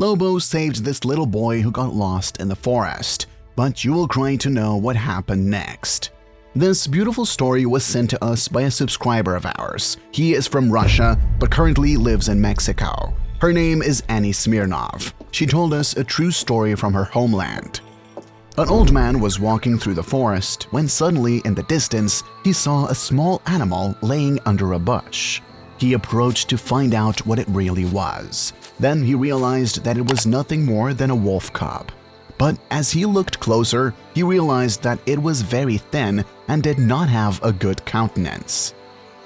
Lobo saved this little boy who got lost in the forest, but you will cry to know what happened next. This beautiful story was sent to us by a subscriber of ours. He is from Russia, but currently lives in Mexico. Her name is Annie Smirnov. She told us a true story from her homeland. An old man was walking through the forest when suddenly in the distance he saw a small animal laying under a bush. He approached to find out what it really was. Then he realized that it was nothing more than a wolf cub. But as he looked closer, he realized that it was very thin and did not have a good countenance.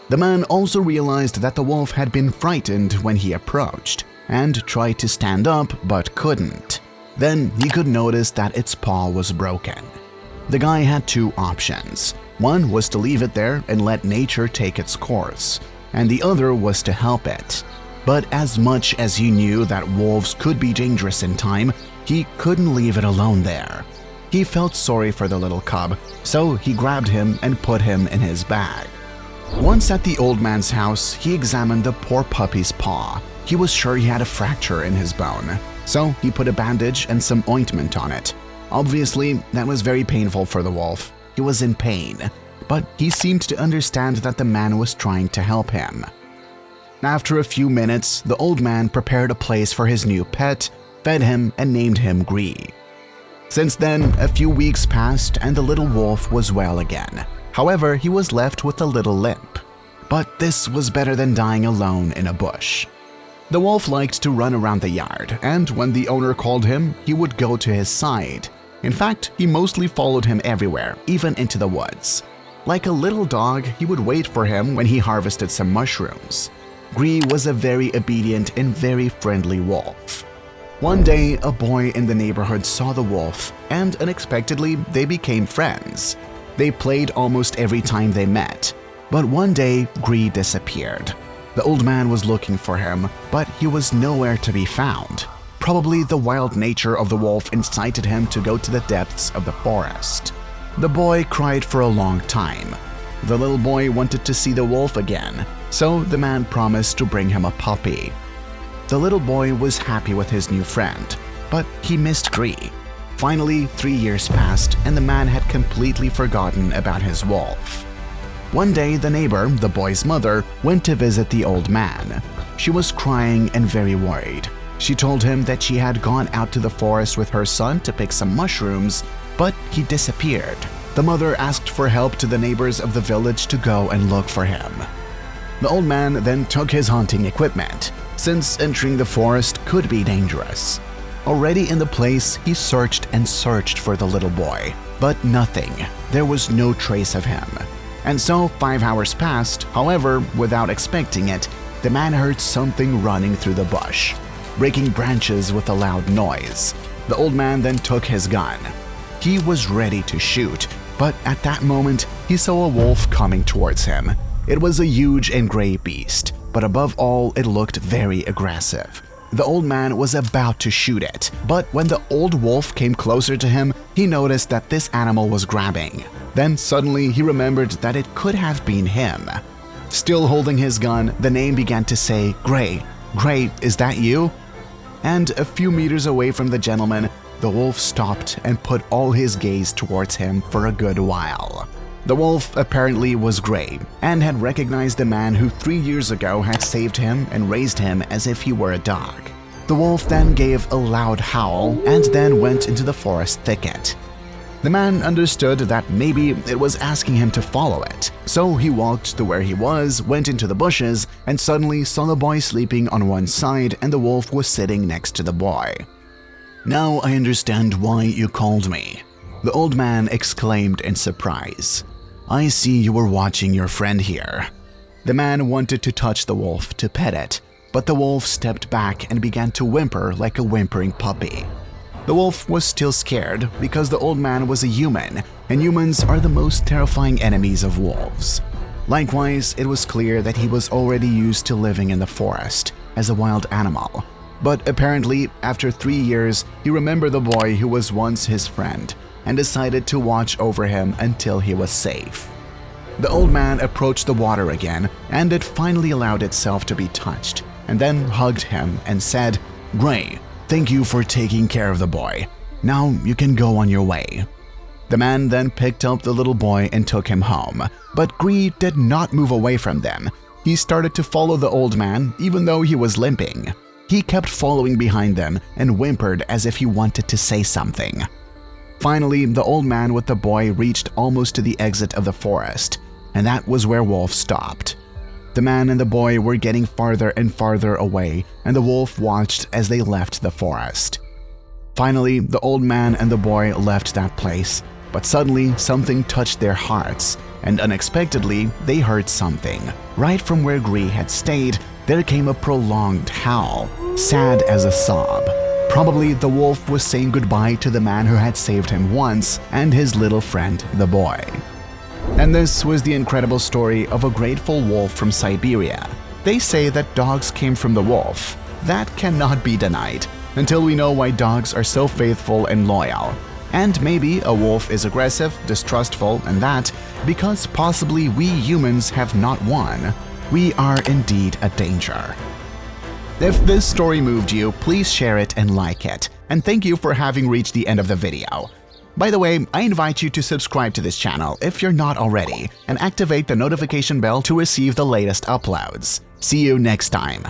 The man also realized that the wolf had been frightened when he approached and tried to stand up but couldn't. Then he could notice that its paw was broken. The guy had two options. One was to leave it there and let nature take its course, and the other was to help it. But as much as he knew that wolves could be dangerous in time, he couldn't leave it alone there. He felt sorry for the little cub, so he grabbed him and put him in his bag. Once at the old man's house, he examined the poor puppy's paw. He was sure he had a fracture in his bone, so he put a bandage and some ointment on it. Obviously, that was very painful for the wolf. He was in pain, but he seemed to understand that the man was trying to help him. After a few minutes, the old man prepared a place for his new pet, fed him, and named him Gree. Since then, a few weeks passed and the little wolf was well again. However, he was left with a little limp. But this was better than dying alone in a bush. The wolf liked to run around the yard, and when the owner called him, he would go to his side. In fact, he mostly followed him everywhere, even into the woods. Like a little dog, he would wait for him when he harvested some mushrooms. Gree was a very obedient and very friendly wolf. One day, a boy in the neighborhood saw the wolf, and unexpectedly, they became friends. They played almost every time they met. But one day, Gree disappeared. The old man was looking for him, but he was nowhere to be found. Probably the wild nature of the wolf incited him to go to the depths of the forest. The boy cried for a long time. The little boy wanted to see the wolf again, so the man promised to bring him a puppy. The little boy was happy with his new friend, but he missed Gree. Finally, 3 years passed and the man had completely forgotten about his wolf. One day, the neighbor, the boy's mother, went to visit the old man. She was crying and very worried. She told him that she had gone out to the forest with her son to pick some mushrooms, but he disappeared. The mother asked for help to the neighbors of the village to go and look for him. The old man then took his hunting equipment, since entering the forest could be dangerous. Already in the place, he searched and searched for the little boy, but nothing. There was no trace of him. And so 5 hours passed. However, without expecting it, the man heard something running through the bush, breaking branches with a loud noise. The old man then took his gun. He was ready to shoot, but at that moment, he saw a wolf coming towards him. It was a huge and gray beast, but above all, it looked very aggressive. The old man was about to shoot it, but when the old wolf came closer to him, he noticed that this animal was grabbing. Then suddenly he remembered that it could have been him. Still holding his gun, the name began to say, "Gray, Gray, is that you?" And a few meters away from the gentleman, the wolf stopped and put all his gaze towards him for a good while. The wolf apparently was Gray and had recognized the man who 3 years ago had saved him and raised him as if he were a dog. The wolf then gave a loud howl and then went into the forest thicket. The man understood that maybe it was asking him to follow it, so he walked to where he was, went into the bushes, and suddenly saw the boy sleeping on one side and the wolf was sitting next to the boy. "Now I understand why you called me," the old man exclaimed in surprise. "I see you were watching your friend here." The man wanted to touch the wolf to pet it, but the wolf stepped back and began to whimper like a whimpering puppy. The wolf was still scared because the old man was a human, and humans are the most terrifying enemies of wolves. Likewise, it was clear that he was already used to living in the forest as a wild animal. But apparently, after 3 years, he remembered the boy who was once his friend and decided to watch over him until he was safe. The old man approached the water again, and it finally allowed itself to be touched, and then hugged him and said, "Gray, Thank you for taking care of the boy. Now you can go on your way." The man then picked up the little boy and took him home, but Gree did not move away from them. He started to follow the old man even though he was limping. He kept following behind them and whimpered as if he wanted to say something. Finally, the old man with the boy reached almost to the exit of the forest, and that was where Wolf stopped. The man and the boy were getting farther and farther away, and the wolf watched as they left the forest. Finally, the old man and the boy left that place, but suddenly something touched their hearts, and unexpectedly they heard something. Right from where Gree had stayed, there came a prolonged howl, sad as a sob. Probably the wolf was saying goodbye to the man who had saved him once and his little friend, the boy. And this was the incredible story of a grateful wolf from Siberia. They say that dogs came from the wolf. That cannot be denied, until we know why dogs are so faithful and loyal. And maybe a wolf is aggressive, distrustful, and that because possibly we humans have not won. We are indeed a danger. If this story moved you, please share it and like it. And thank you for having reached the end of the video. By the way, I invite you to subscribe to this channel if you're not already, and activate the notification bell to receive the latest uploads. See you next time.